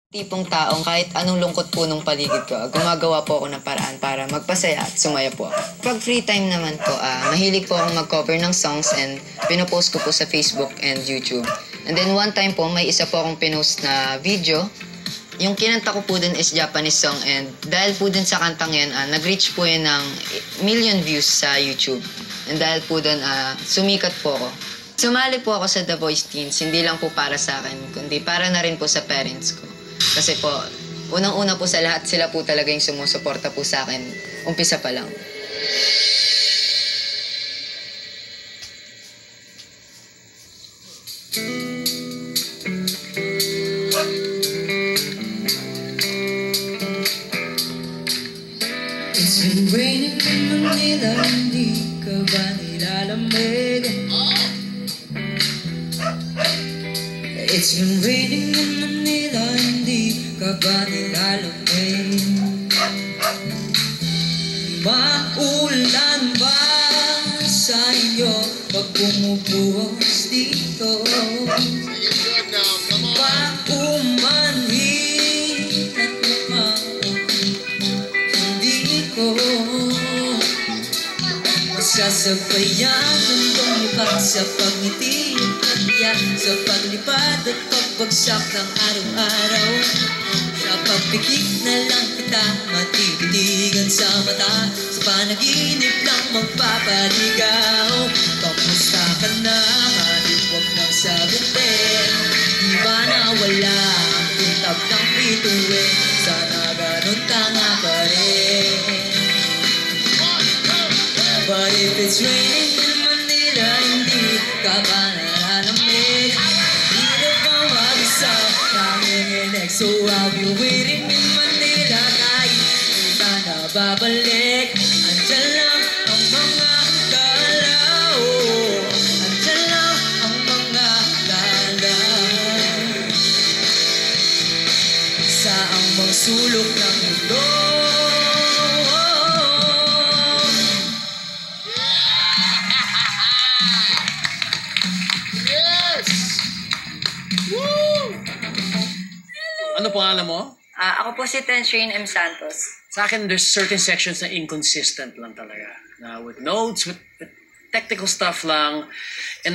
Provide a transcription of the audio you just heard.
Tipong taong kahit anong lungkot po nung paligid ko, gumagawa po ako ng paraan para magpasaya at sumaya po ako. Pag free time naman po, mahilig po akong mag-cover ng songs and pinopost ko po sa Facebook and YouTube. And then one time po, may isa po akong pinost na video. Yung kinanta ko po dun is Japanese song and dahil po dun sa kantang yan, nag-reach po yun ng million views sa YouTube. And dahil po dun, sumikat po ako. Sumali po ako sa The Voice Teens, hindi lang po para sa akin, kundi para na rin po sa parents ko. Kasi po, unang-una po sa lahat, sila po talaga yung sumusuporta po sa akin. Umpisa pa lang. It's been raining in Manila, hindi ka ba nilalamig? It's been raining in Manila, hindi ka ba nilalamig? Maulan ba sa inyo pag bumubuhos dito? Paumanhin at mukhang hindi ko masasabayan ng lumipat sa pagngiti at sa paglipad at pagbagsak ng araw-araw. Sa pagpikit na lang kita matititigan sa mata, sa panaginip lang magpapaligaw. Kamusta ka na kahit wag nang sagutin? Di ba nawala ang kintab ng bituin? Sana ganun ka nga pa rin. But if it's raining in Manila, hindi ka ba nalalamig? Di na ba mag-isa nanginginig? So I'll be waiting in Manila kahit hindi ka na babalik. Andyan lang ang mga galaw, andyan lang ang mga galaw sa ang mga sulok ng mundo. Ano pangalan mo? Ako po si Tenshin M. Santos. Sa akin, there's certain sections na inconsistent lang talaga. Na with notes, with technical stuff lang. And